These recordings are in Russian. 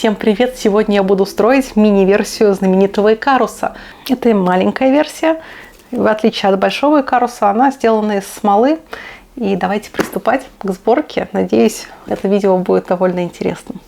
Всем привет! Сегодня я буду строить мини-версию знаменитого Икаруса. Это маленькая версия. В отличие от большого Икаруса, она сделана из смолы. И давайте приступать к сборке. Надеюсь, это видео будет довольно интересным.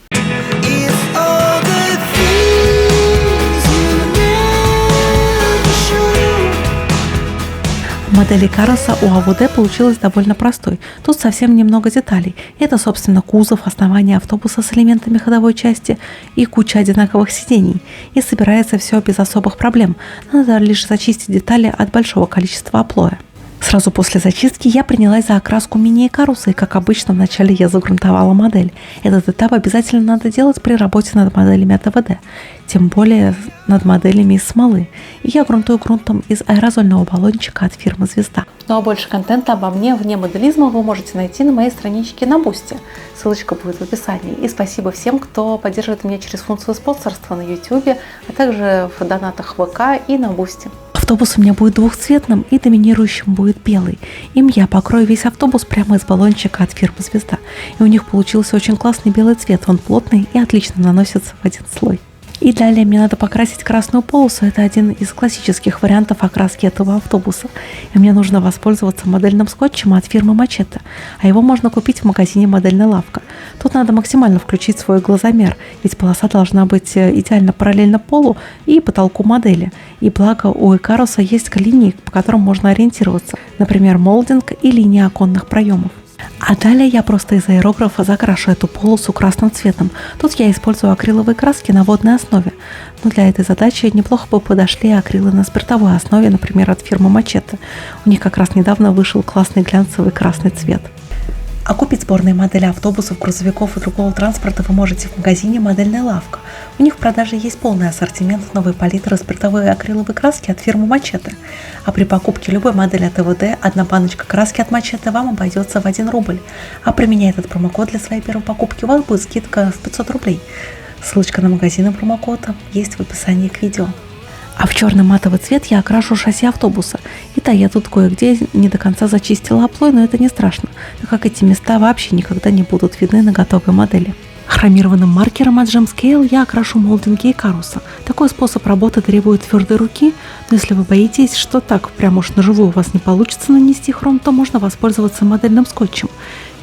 Модель Икаруса у АВД получилась довольно простой. Тут совсем немного деталей. Это, собственно, кузов, основание автобуса с элементами ходовой части и куча одинаковых сидений. И собирается все без особых проблем. Надо лишь зачистить детали от большого количества оплоя. Сразу после зачистки я принялась за окраску мини-Икаруса, и, как обычно, вначале я загрунтовала модель. Этот этап обязательно надо делать при работе над моделями от АВД, тем более над моделями из смолы. И я грунтую грунтом из аэрозольного баллончика от фирмы «Звезда». Ну а больше контента обо мне вне моделизма вы можете найти на моей страничке на Boosty. Ссылочка будет в описании. И спасибо всем, кто поддерживает меня через функцию спонсорства на YouTube, а также в донатах в ВК и на Boosty. Автобус у меня будет двухцветным, и доминирующим будет белый. Им я покрою весь автобус прямо из баллончика от фирмы «Звезда». И у них получился очень классный белый цвет. Он плотный и отлично наносится в один слой. И далее мне надо покрасить красную полосу. Это один из классических вариантов окраски этого автобуса. И мне нужно воспользоваться модельным скотчем от фирмы Мачете. А его можно купить в магазине «Модельная лавка». Тут надо максимально включить свой глазомер, ведь полоса должна быть идеально параллельно полу и потолку модели. И благо у Икаруса есть линии, по которым можно ориентироваться. Например, молдинг и линии оконных проемов. А далее я просто из аэрографа закрашу эту полосу красным цветом. Тут я использую акриловые краски на водной основе. Но для этой задачи неплохо бы подошли акрилы на спиртовой основе, например, от фирмы Мачете. У них как раз недавно вышел классный глянцевый красный цвет. А купить сборные модели автобусов, грузовиков и другого транспорта вы можете в магазине «Модельная лавка». У них в продаже есть полный ассортимент новой палитры спиртовой акриловой краски от фирмы Мачете. А при покупке любой модели от АВД одна баночка краски от Мачете вам обойдется в 1 рубль. А применяя этот промокод для своей первой покупки, у вас будет скидка в 500 рублей. Ссылочка на магазин и промокод есть в описании к видео. А в черный матовый цвет я окрашу шасси автобуса. И да, я тут кое-где не до конца зачистила оплой, но это не страшно, так как эти места вообще никогда не будут видны на готовой модели. Хромированным маркером от Gem Scale я окрашу молдинги Икаруса. Такой способ работы требует твердой руки, но если вы боитесь, что так прямо уж наживую у вас не получится нанести хром, то можно воспользоваться модельным скотчем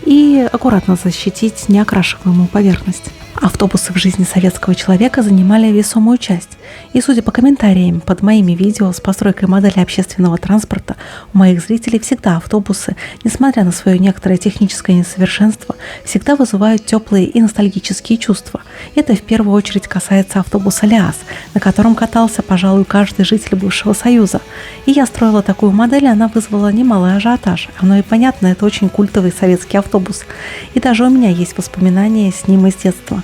и аккуратно защитить неокрашиваемую поверхность. Автобусы в жизни советского человека занимали весомую часть. И судя по комментариям под моими видео с постройкой модели общественного транспорта, у моих зрителей всегда автобусы, несмотря на свое некоторое техническое несовершенство, всегда вызывают теплые и ностальгические чувства. Это в первую очередь касается автобуса ЛиАЗ, на котором катался, пожалуй, каждый житель бывшего Союза. И я строила такую модель, и она вызвала немалый ажиотаж. Оно и понятно, это очень культовый советский автобус. И даже у меня есть воспоминания с ним из детства.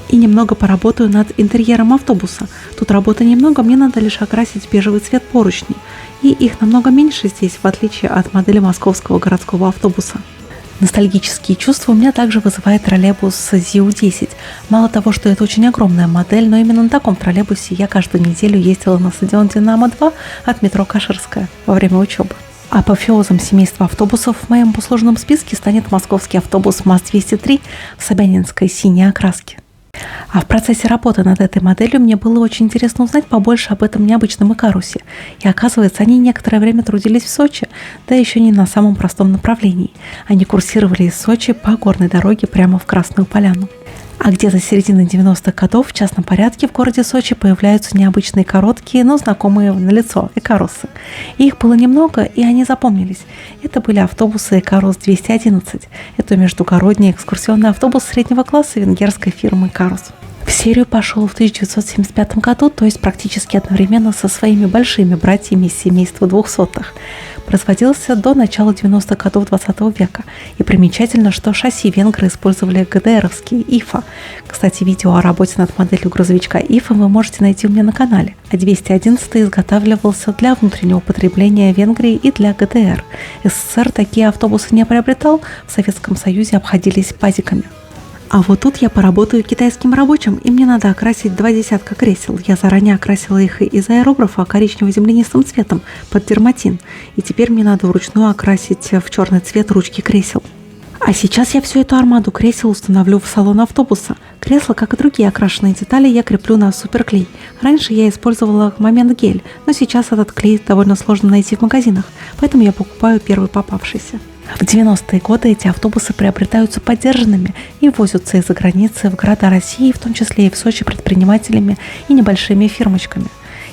И немного поработаю над интерьером автобуса. Тут работы немного, мне надо лишь окрасить бежевый цвет поручней. И их намного меньше здесь, в отличие от модели московского городского автобуса. Ностальгические чувства у меня также вызывает троллейбус ЗИУ-10. Мало того, что это очень огромная модель, но именно на таком троллейбусе я каждую неделю ездила на стадион «Динамо-2» от метро Каширская во время учебы. Апофеозом семейства автобусов в моем послужном списке станет московский автобус МАЗ-203 в собянинской синей окраске. А в процессе работы над этой моделью мне было очень интересно узнать побольше об этом необычном Икарусе. И оказывается, они некоторое время трудились в Сочи, да еще не на самом простом направлении. Они курсировали из Сочи по горной дороге прямо в Красную Поляну. А где-то с середины 90-х годов в частном порядке в городе Сочи появляются необычные короткие, но знакомые на лицо Икарусы. И их было немного, и они запомнились. Это были автобусы Икарус-211. Это междугородний экскурсионный автобус среднего класса венгерской фирмы Икарус. В серию пошел в 1975 году, то есть практически одновременно со своими большими братьями из семейства 200-х. Производился до начала 90-х годов 20 века. И примечательно, что шасси венгры использовали ГДРовские ИФА. Кстати, видео о работе над моделью грузовичка ИФА вы можете найти у меня на канале. А 211 изготавливался для внутреннего потребления Венгрии и для ГДР. СССР такие автобусы не приобретал, в Советском Союзе обходились пазиками. А вот тут я поработаю китайским рабочим, и мне надо окрасить 2 десятка кресел. Я заранее окрасила их из аэрографа коричнево-землянистым цветом под дерматин. И теперь мне надо вручную окрасить в черный цвет ручки кресел. А сейчас я всю эту армаду кресел установлю в салон автобуса. Кресла, как и другие окрашенные детали, я креплю на суперклей. Раньше я использовала момент гель, но сейчас этот клей довольно сложно найти в магазинах, поэтому я покупаю первый попавшийся. В 90-е годы эти автобусы приобретаются подержанными и возятся из-за границы в города России, в том числе и в Сочи, предпринимателями и небольшими фирмочками.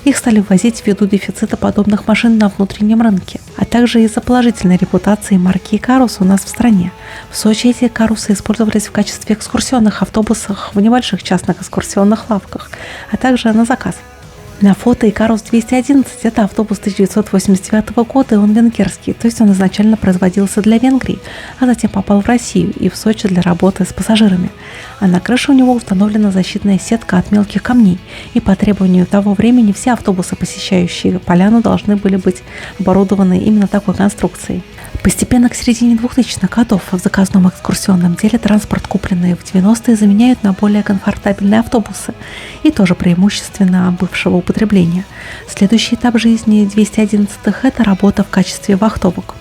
Их стали ввозить ввиду дефицита подобных машин на внутреннем рынке, а также из-за положительной репутации марки «Икарус» у нас в стране. В Сочи эти «Икарусы» использовались в качестве экскурсионных автобусов в небольших частных экскурсионных лавках, а также на заказ. На фото «Икарус 211» – это автобус 1989 года, и он венгерский, то есть он изначально производился для Венгрии, а затем попал в Россию и в Сочи для работы с пассажирами. А на крыше у него установлена защитная сетка от мелких камней, и по требованию того времени все автобусы, посещающие поляну, должны были быть оборудованы именно такой конструкцией. Постепенно к середине 2000-х годов в заказном экскурсионном деле транспорт, купленный в 90-е, заменяют на более комфортабельные автобусы и тоже преимущественно бывшего употребления. Следующий этап жизни 211-х – это работа в качестве вахтовок.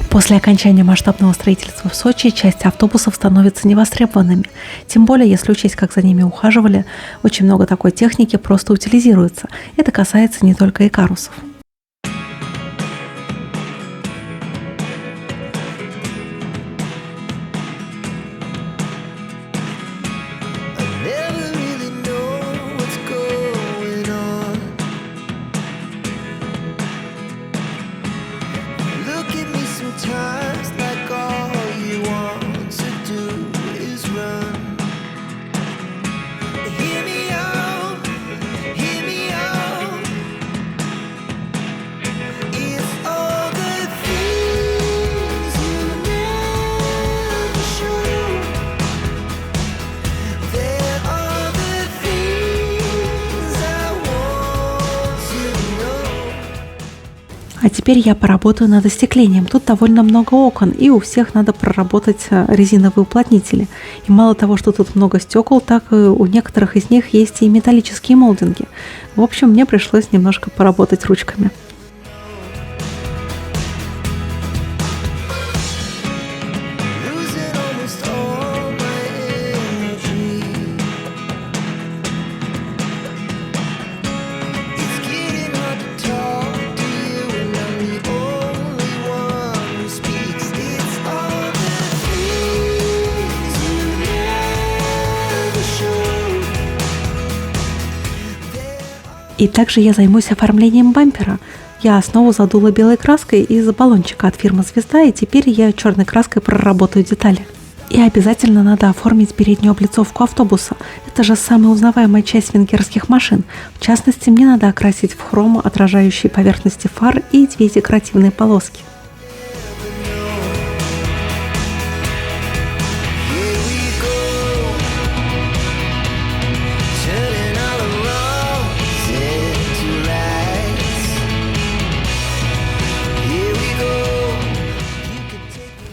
После окончания масштабного строительства в Сочи часть автобусов становятся невостребованными. Тем более, если учесть, как за ними ухаживали, очень много такой техники просто утилизируется. Это касается не только «Икарусов». А теперь я поработаю над остеклением. Тут довольно много окон, и у всех надо проработать резиновые уплотнители. И мало того, что тут много стекол, так и у некоторых из них есть и металлические молдинги. В общем, мне пришлось немножко поработать ручками. И также я займусь оформлением бампера. Я основу задула белой краской из баллончика от фирмы «Звезда», и теперь я черной краской проработаю детали. И обязательно надо оформить переднюю облицовку автобуса. Это же самая узнаваемая часть венгерских машин. В частности, мне надо окрасить в хром отражающие поверхности фар и 2 декоративные полоски.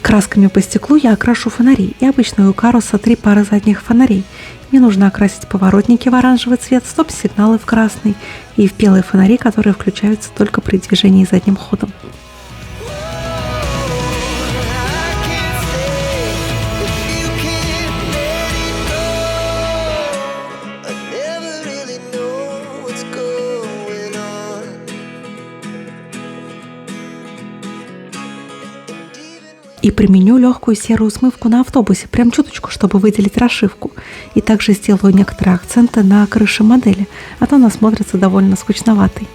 Красками по стеклу я окрашу фонари, и обычно у «Икаруса» 3 пары задних фонарей. Мне нужно окрасить поворотники в оранжевый цвет, стоп-сигналы в красный и в белые фонари, которые включаются только при движении задним ходом. И применю легкую серую смывку на автобусе, прям чуточку, чтобы выделить расшивку. И также сделаю некоторые акценты на крыше модели, а то она смотрится довольно скучноватой.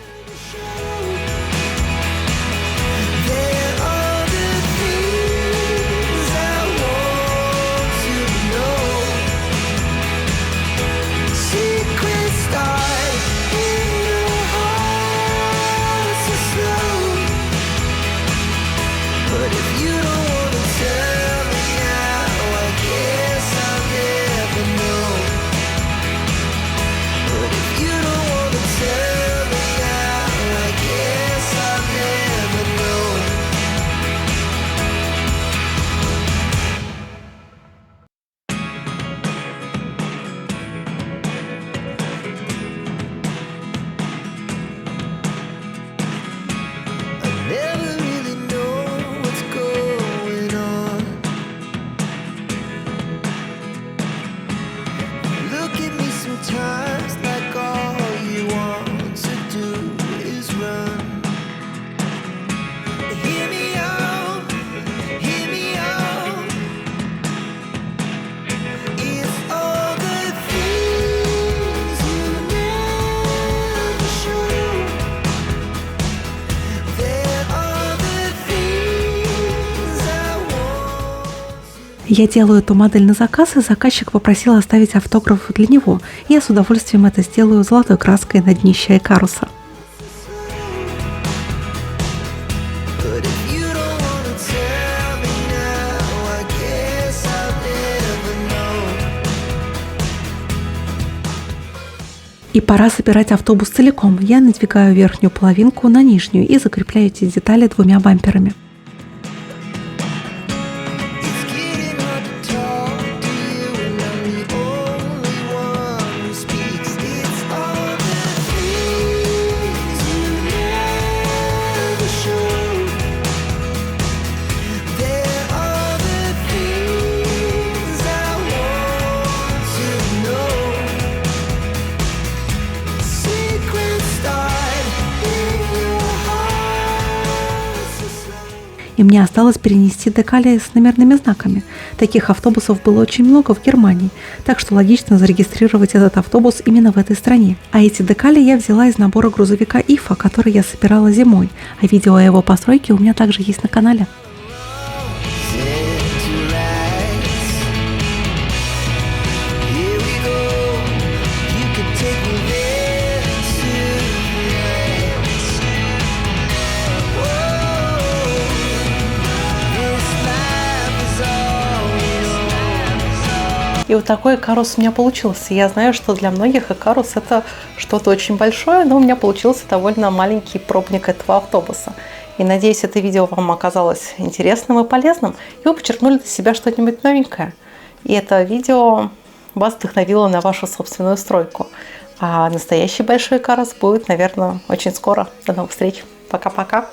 Я делаю эту модель на заказ, и заказчик попросил оставить автограф для него. И я с удовольствием это сделаю золотой краской на днище Икаруса. И пора собирать автобус целиком. Я надвигаю верхнюю половинку на нижнюю и закрепляю эти детали двумя бамперами. И мне осталось перенести декали с номерными знаками. Таких автобусов было очень много в Германии, так что логично зарегистрировать этот автобус именно в этой стране. А эти декали я взяла из набора грузовика Ифа, который я собирала зимой, а видео о его постройке у меня также есть на канале. И вот такой Икарус у меня получился. Я знаю, что для многих Икарус это что-то очень большое, но у меня получился довольно маленький пробник этого автобуса. И надеюсь, это видео вам оказалось интересным и полезным, и вы подчеркнули для себя что-нибудь новенькое. И это видео вас вдохновило на вашу собственную стройку. А настоящий большой Икарус будет, наверное, очень скоро. До новых встреч. Пока-пока.